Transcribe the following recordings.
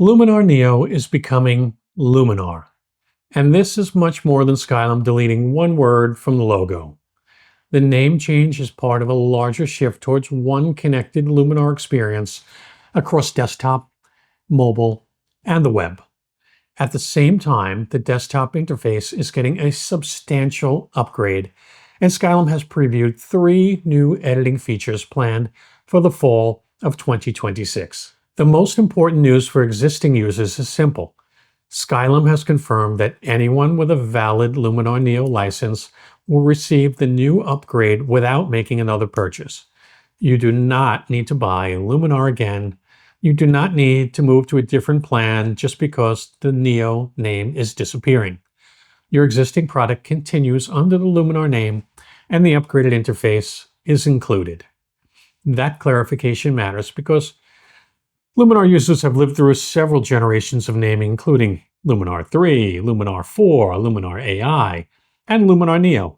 Luminar Neo is becoming Luminar, and this is much more than Skylum deleting one word from the logo. The name change is part of a larger shift towards one connected Luminar experience across desktop, mobile, and the web. At the same time, the desktop interface is getting a substantial upgrade, and Skylum has previewed 3 new editing features planned for the fall of 2026. The most important news for existing users is simple. Skylum has confirmed that anyone with a valid Luminar Neo license will receive the new upgrade without making another purchase. You do not need to buy Luminar again. You do not need to move to a different plan just because the Neo name is disappearing. Your existing product continues under the Luminar name, and the upgraded interface is included. That clarification matters because Luminar users have lived through several generations of naming, including Luminar 3, Luminar 4, Luminar AI, and Luminar Neo.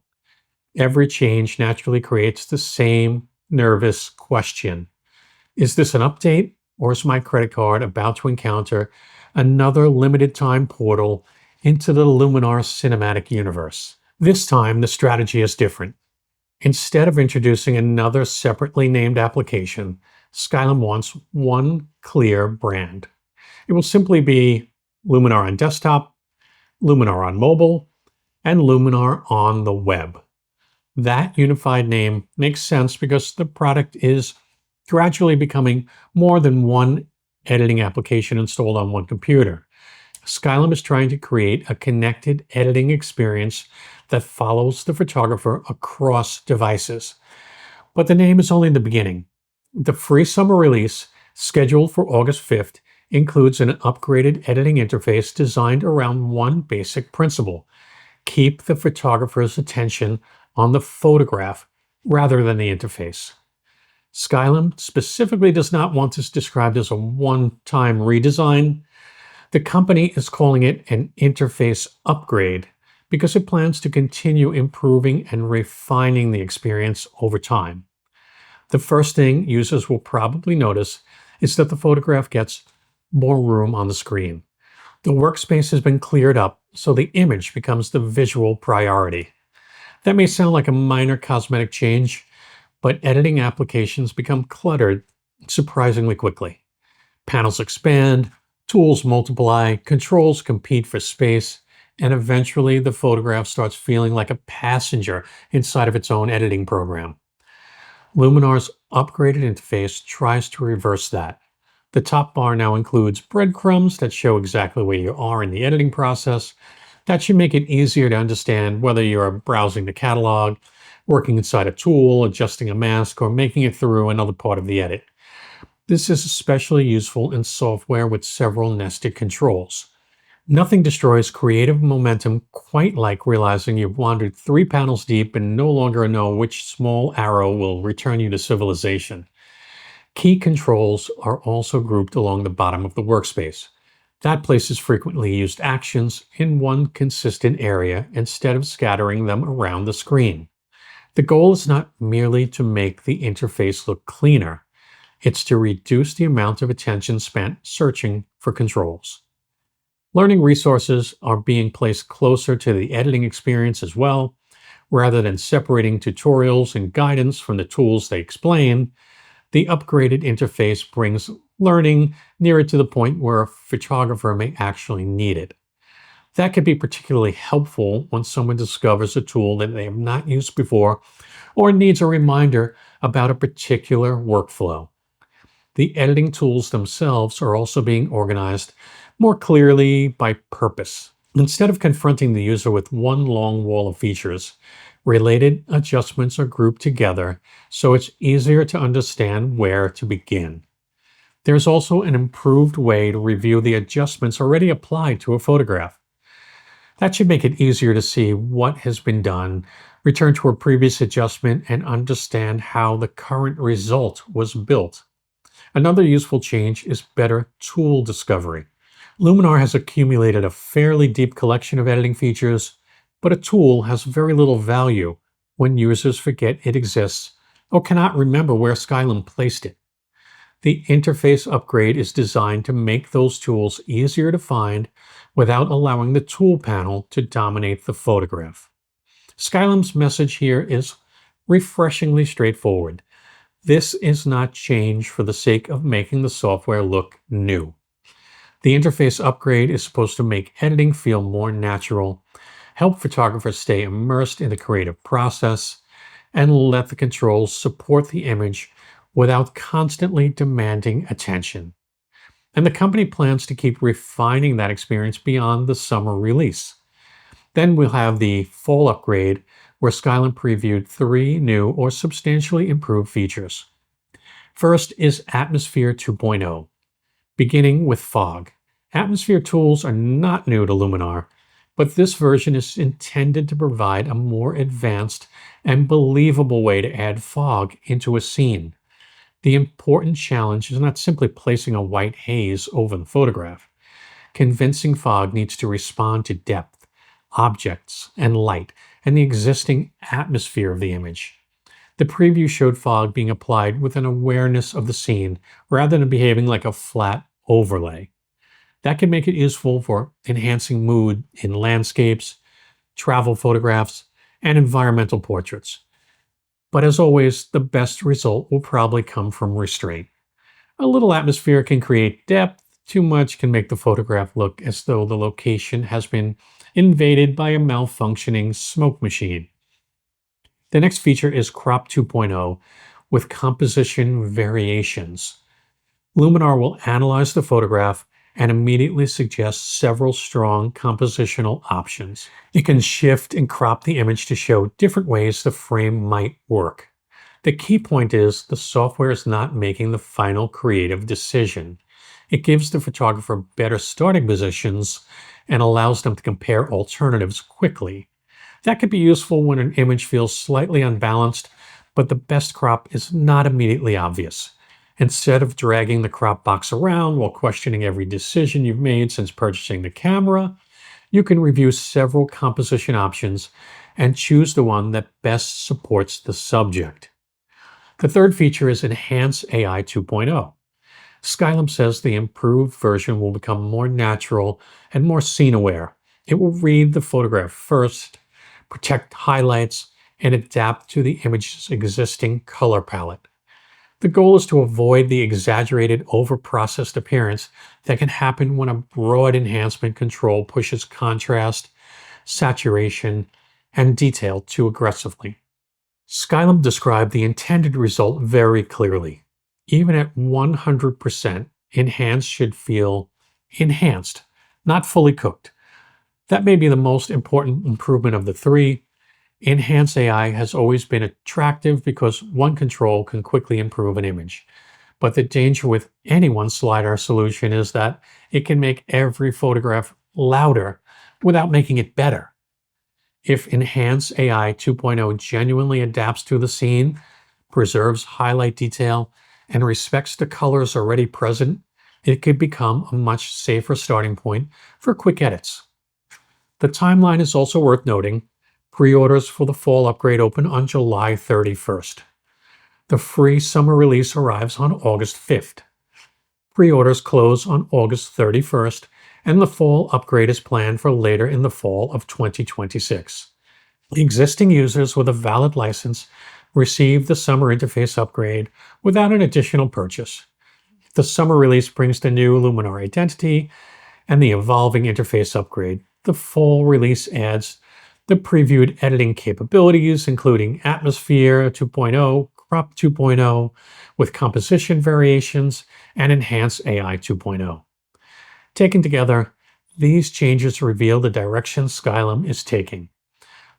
Every change naturally creates the same nervous question. Is this an update, or is my credit card about to encounter another limited time portal into the Luminar cinematic universe? This time, the strategy is different. Instead of introducing another separately named application, Skylum wants one clear brand. It will simply be Luminar on desktop, Luminar on mobile, and Luminar on the web. That unified name makes sense because the product is gradually becoming more than one editing application installed on one computer. Skylum is trying to create a connected editing experience that follows the photographer across devices. But the name is only the beginning. The free summer release, scheduled for August 5th, includes an upgraded editing interface designed around one basic principle: keep the photographer's attention on the photograph rather than the interface. Skylum specifically does not want this described as a one-time redesign. The company is calling it an interface upgrade because it plans to continue improving and refining the experience over time. The first thing users will probably notice is that the photograph gets more room on the screen. The workspace has been cleared up, so the image becomes the visual priority. That may sound like a minor cosmetic change, but editing applications become cluttered surprisingly quickly. Panels expand, tools multiply, controls compete for space, and eventually the photograph starts feeling like a passenger inside of its own editing program. Luminar's upgraded interface tries to reverse that. The top bar now includes breadcrumbs that show exactly where you are in the editing process. That should make it easier to understand whether you're browsing the catalog, working inside a tool, adjusting a mask, or making it through another part of the edit. This is especially useful in software with several nested controls. Nothing destroys creative momentum quite like realizing you've wandered 3 panels deep and no longer know which small arrow will return you to civilization. Key controls are also grouped along the bottom of the workspace. That places frequently used actions in one consistent area instead of scattering them around the screen. The goal is not merely to make the interface look cleaner, it's to reduce the amount of attention spent searching for controls. Learning resources are being placed closer to the editing experience as well. Rather than separating tutorials and guidance from the tools they explain, the upgraded interface brings learning nearer to the point where a photographer may actually need it. That can be particularly helpful when someone discovers a tool that they have not used before or needs a reminder about a particular workflow. The editing tools themselves are also being organized more clearly by purpose. Instead of confronting the user with one long wall of features, related adjustments are grouped together so it's easier to understand where to begin. There's also an improved way to review the adjustments already applied to a photograph. That should make it easier to see what has been done, return to a previous adjustment, and understand how the current result was built. Another useful change is better tool discovery. Luminar has accumulated a fairly deep collection of editing features, but a tool has very little value when users forget it exists or cannot remember where Skylum placed it. The interface upgrade is designed to make those tools easier to find without allowing the tool panel to dominate the photograph. Skylum's message here is refreshingly straightforward. This is not change for the sake of making the software look new. The interface upgrade is supposed to make editing feel more natural, help photographers stay immersed in the creative process, and let the controls support the image without constantly demanding attention. And the company plans to keep refining that experience beyond the summer release. Then we'll have the fall upgrade, where Skylum previewed 3 new or substantially improved features. First is Atmosphere 2.0, beginning with fog. Atmosphere tools are not new to Luminar, but this version is intended to provide a more advanced and believable way to add fog into a scene. The important challenge is not simply placing a white haze over the photograph. Convincing fog needs to respond to depth, objects, and light, and the existing atmosphere of the image. The preview showed fog being applied with an awareness of the scene rather than behaving like a flat overlay. That can make it useful for enhancing mood in landscapes, travel photographs, and environmental portraits. But as always, the best result will probably come from restraint. A little atmosphere can create depth, too much can make the photograph look as though the location has been invaded by a malfunctioning smoke machine. The next feature is Crop 2.0 with composition variations. Luminar will analyze the photograph and immediately suggest several strong compositional options. It can shift and crop the image to show different ways the frame might work. The key point is the software is not making the final creative decision. It gives the photographer better starting positions and allows them to compare alternatives quickly. That could be useful when an image feels slightly unbalanced, but the best crop is not immediately obvious. Instead of dragging the crop box around while questioning every decision you've made since purchasing the camera, you can review several composition options and choose the one that best supports the subject. The third feature is Enhance AI 2.0. Skylum says the improved version will become more natural and more scene-aware. It will read the photograph first, protect highlights, and adapt to the image's existing color palette. The goal is to avoid the exaggerated, over-processed appearance that can happen when a broad enhancement control pushes contrast, saturation, and detail too aggressively. Skylum described the intended result very clearly. Even at 100%, enhanced should feel enhanced, not fully cooked. That may be the most important improvement of the 3. Enhance AI has always been attractive because one control can quickly improve an image. But the danger with any one slider solution is that it can make every photograph louder without making it better. If Enhance AI 2.0 genuinely adapts to the scene, preserves highlight detail, and respects the colors already present, it could become a much safer starting point for quick edits. The timeline is also worth noting. Pre-orders for the fall upgrade open on July 31st. The free summer release arrives on August 5th. Pre-orders close on August 31st, and the fall upgrade is planned for later in the fall of 2026. Existing users with a valid license receive the summer interface upgrade without an additional purchase. The summer release brings the new Luminar identity and the evolving interface upgrade. The fall release adds the previewed editing capabilities, including Atmosphere 2.0, Crop 2.0, with composition variations, and Enhance AI 2.0. Taken together, these changes reveal the direction Skylum is taking.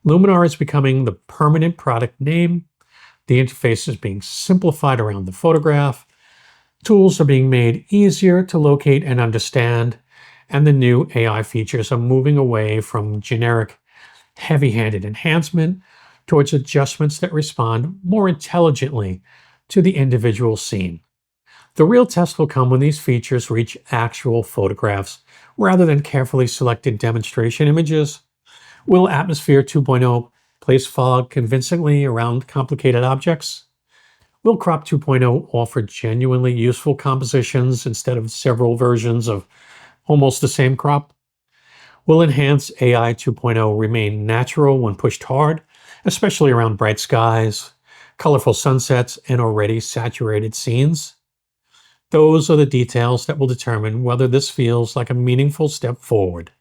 Luminar is becoming the permanent product name, the interface is being simplified around the photograph, tools are being made easier to locate and understand, and the new AI features are moving away from generic heavy-handed enhancement towards adjustments that respond more intelligently to the individual scene. The real test will come when these features reach actual photographs rather than carefully selected demonstration images. Will Atmosphere 2.0 place fog convincingly around complicated objects? Will Crop 2.0 offer genuinely useful compositions instead of several versions of almost the same crop? Will Enhance AI 2.0 remain natural when pushed hard, especially around bright skies, colorful sunsets, and already saturated scenes? Those are the details that will determine whether this feels like a meaningful step forward.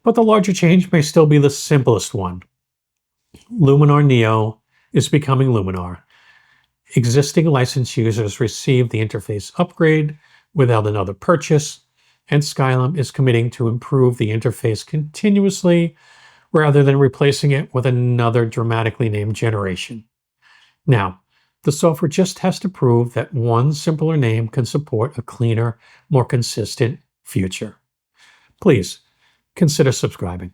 But the larger change may still be the simplest one. Luminar Neo is becoming Luminar. Existing license users receive the interface upgrade without another purchase, and Skylum is committing to improve the interface continuously rather than replacing it with another dramatically named generation. Now, the software just has to prove that one simpler name can support a cleaner, more consistent future. Please consider subscribing.